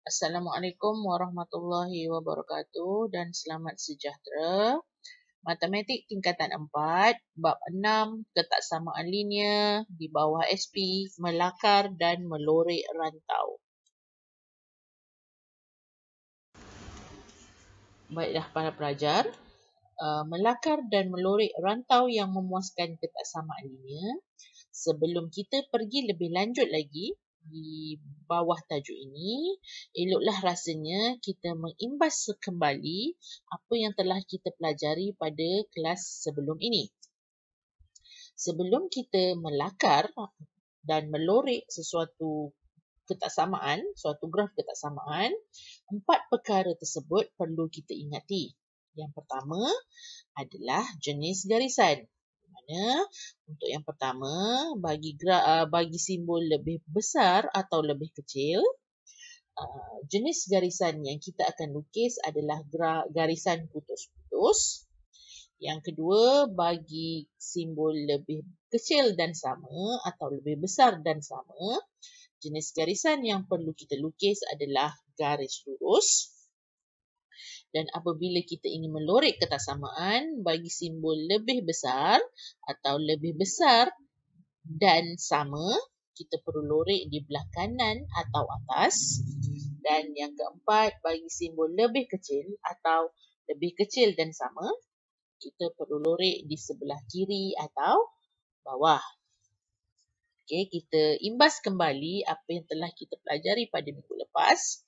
Assalamualaikum warahmatullahi wabarakatuh dan selamat sejahtera. Matematik tingkatan 4, bab 6, ketaksamaan linear di bawah SP, melakar dan melorek rantau. Baiklah para pelajar, melakar dan melorek rantau yang memuaskan ketaksamaan linear. Sebelum kita pergi lebih lanjut lagi di bawah tajuk ini, eloklah rasanya kita mengimbas kembali apa yang telah kita pelajari pada kelas sebelum ini. Sebelum kita melakar dan melorek sesuatu ketaksamaan, suatu graf ketaksamaan, 4 perkara tersebut perlu kita ingati. Yang pertama adalah jenis garisan. Mana untuk yang pertama, bagi simbol lebih besar atau lebih kecil, jenis garisan yang kita akan lukis adalah garisan putus-putus. Yang kedua, bagi simbol lebih kecil dan sama atau lebih besar dan sama, jenis garisan yang perlu kita lukis adalah garis lurus. Dan apabila kita ingin melorek ketaksamaan bagi simbol lebih besar atau lebih besar dan sama, kita perlu lorek di belah kanan atau atas. Dan yang keempat, bagi simbol lebih kecil atau lebih kecil dan sama, kita perlu lorek di sebelah kiri atau bawah. Okey, kita imbas kembali apa yang telah kita pelajari pada minggu lepas.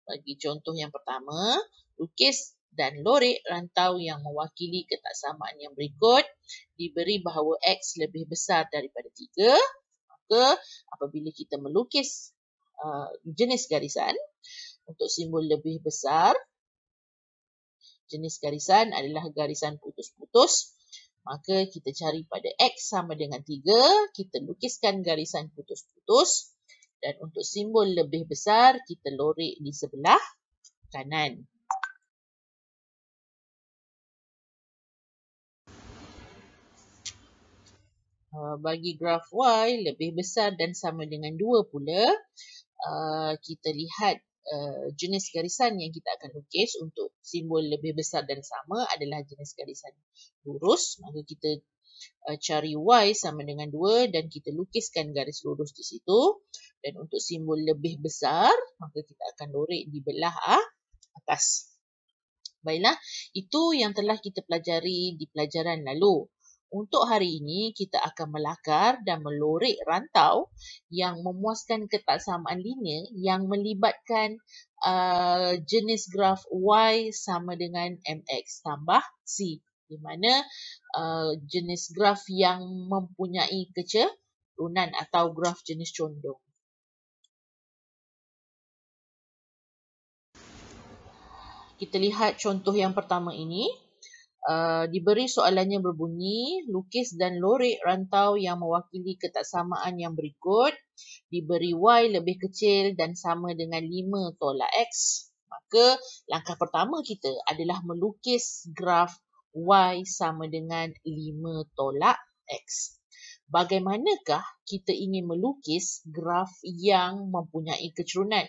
Bagi contoh yang pertama, lukis dan lorek rantau yang mewakili ketaksamaan yang berikut. Diberi bahawa X lebih besar daripada 3, maka apabila kita melukis jenis garisan, untuk simbol lebih besar, jenis garisan adalah garisan putus-putus. Maka kita cari pada X sama dengan 3, kita lukiskan garisan putus-putus. Dan untuk simbol lebih besar, kita lorek di sebelah kanan. Bagi graf Y lebih besar dan sama dengan 2 pula, kita lihat jenis garisan yang kita akan lukis untuk simbol lebih besar dan sama adalah jenis garisan lurus. Maka kita cari Y sama dengan 2 dan kita lukiskan garis lurus di situ. Dan untuk simbol lebih besar, maka kita akan lorek di belah atas. Baiklah, itu yang telah kita pelajari di pelajaran lalu. Untuk hari ini, kita akan melakar dan melorek rantau yang memuaskan ketaksamaan linear yang melibatkan jenis graf Y sama dengan MX tambah C. Di mana jenis graf yang mempunyai kecerunan atau graf jenis condong. Kita lihat contoh yang pertama ini. Diberi soalannya berbunyi, lukis dan lorek rantau yang mewakili ketaksamaan yang berikut. Diberi Y lebih kecil dan sama dengan 5 tolak X. Maka langkah pertama kita adalah melukis graf Y sama dengan 5 tolak X. Bagaimanakah kita ingin melukis graf yang mempunyai kecerunan?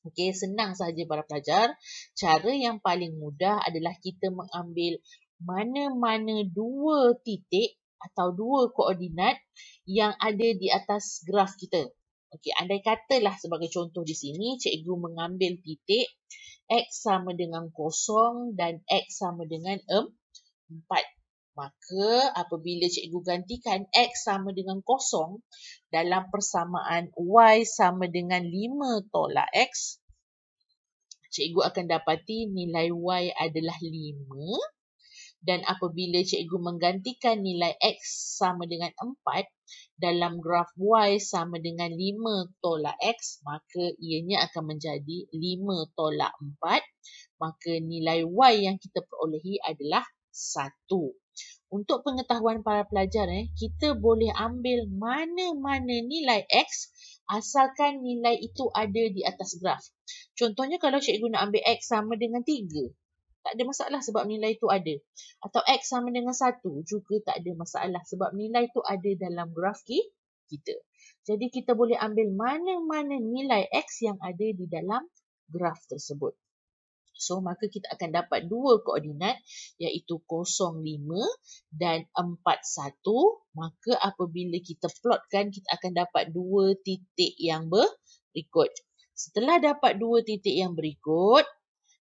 Okey, senang sahaja para pelajar. Cara yang paling mudah adalah kita mengambil mana-mana 2 titik atau 2 koordinat yang ada di atas graf kita. Okey, andai katalah sebagai contoh di sini, cikgu mengambil titik X sama dengan 0 dan X sama dengan 4. Maka apabila cikgu gantikan X sama dengan 0 dalam persamaan Y sama dengan 5 tolak X, cikgu akan dapati nilai Y adalah 5. Dan apabila cikgu menggantikan nilai X sama dengan 4 dalam graf Y sama dengan 5 tolak X, maka ianya akan menjadi 5 tolak 4. Maka nilai Y yang kita perolehi adalah 1. Untuk pengetahuan para pelajar, kita boleh ambil mana-mana nilai X asalkan nilai itu ada di atas graf. Contohnya kalau cikgu nak ambil X sama dengan 3, tak ada masalah sebab nilai itu ada. Atau X sama dengan 1 juga tak ada masalah sebab nilai itu ada dalam graf kita. Jadi kita boleh ambil mana-mana nilai X yang ada di dalam graf tersebut. So, maka kita akan dapat dua koordinat iaitu 05 dan 41. Maka apabila kita plotkan, kita akan dapat dua titik yang berikut. Setelah dapat dua titik yang berikut,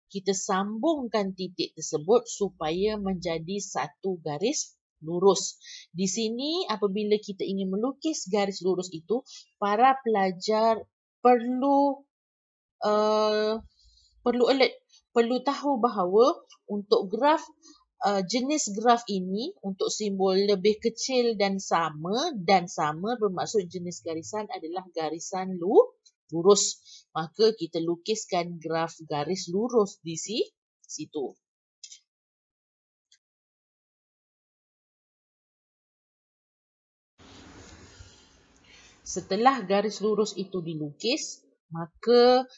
kita sambungkan titik tersebut supaya menjadi satu garis lurus. Di sini apabila kita ingin melukis garis lurus itu, para pelajar perlu alert, perlu tahu bahawa untuk graf jenis graf ini untuk simbol lebih kecil dan sama bermaksud jenis garisan adalah garisan lurus. Maka kita lukiskan graf garis lurus di situ. Setelah garis lurus itu dilukis, maka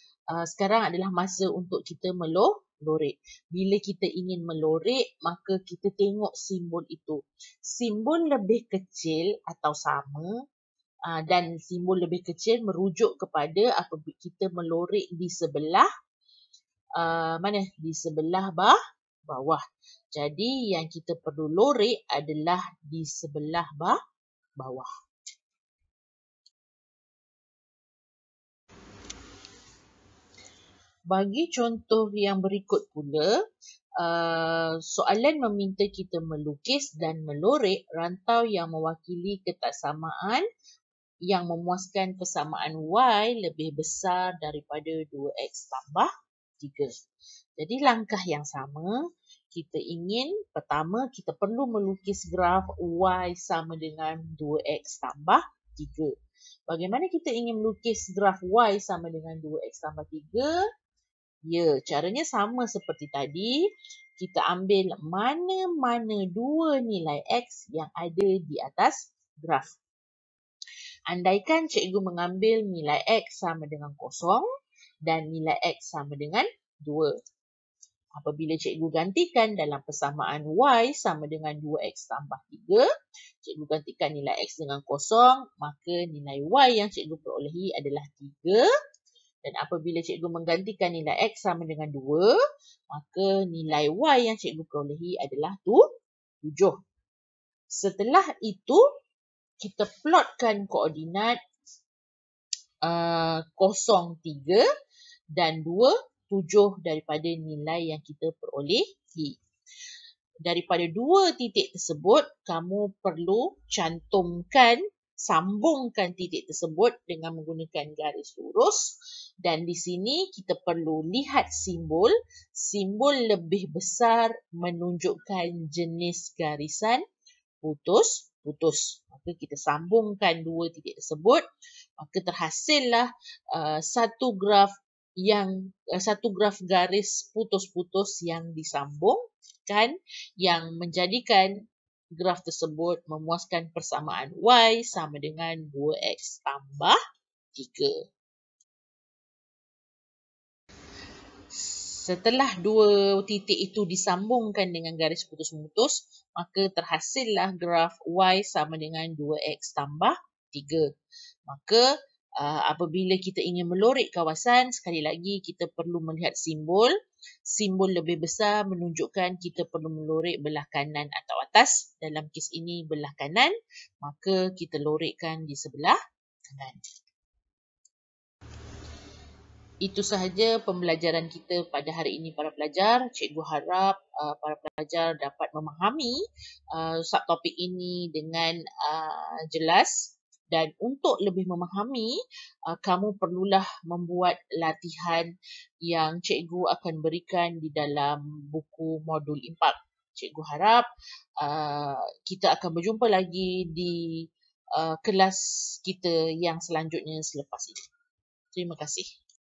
sekarang adalah masa untuk kita melorek. Bila kita ingin melorek, maka kita tengok simbol itu. Simbol lebih kecil atau sama dan simbol lebih kecil merujuk kepada apabila kita melorek di sebelah mana? Di sebelah bawah. Jadi yang kita perlu lorek adalah di sebelah bawah. Bagi contoh yang berikut pula, soalan meminta kita melukis dan melorek rantau yang mewakili ketaksamaan yang memuaskan persamaan Y lebih besar daripada 2X tambah 3. Jadi langkah yang sama, kita ingin pertama kita perlu melukis graf Y sama dengan 2X tambah 3. Bagaimana kita ingin melukis graf Y sama dengan 2X tambah 3? Ya, caranya sama seperti tadi. Kita ambil mana-mana dua nilai X yang ada di atas graf. Andaikan cikgu mengambil nilai X sama dengan 0 dan nilai X sama dengan 2. Apabila cikgu gantikan dalam persamaan Y sama dengan 2X tambah 3, cikgu gantikan nilai X dengan 0, maka nilai Y yang cikgu perolehi adalah 3. Dan apabila cikgu menggantikan nilai X sama dengan 2, maka nilai Y yang cikgu perolehi adalah 7. Setelah itu, kita plotkan koordinat 0, 3 dan 2, 7 daripada nilai yang kita perolehi. Daripada dua titik tersebut, kamu perlu sambungkan titik tersebut dengan menggunakan garis lurus. Dan di sini kita perlu lihat simbol. Simbol lebih besar menunjukkan jenis garisan putus. Maka kita sambungkan dua titik tersebut. Maka terhasillah satu graf garis putus-putus yang disambungkan yang menjadikan graf tersebut memuaskan persamaan Y sama dengan 2X tambah 3. Setelah dua titik itu disambungkan dengan garis putus-putus, maka terhasillah graf Y sama dengan 2X tambah 3. Maka apabila kita ingin melorek kawasan, sekali lagi kita perlu melihat simbol. Simbol lebih besar menunjukkan kita perlu melorek belah kanan atau atas. Dalam kes ini belah kanan, maka kita lorekkan di sebelah kanan. Itu sahaja pembelajaran kita pada hari ini para pelajar. Cikgu harap para pelajar dapat memahami subtopik ini dengan jelas. Dan untuk lebih memahami, kamu perlulah membuat latihan yang cikgu akan berikan di dalam buku modul impak. Cikgu harap kita akan berjumpa lagi di kelas kita yang selanjutnya selepas ini. Terima kasih.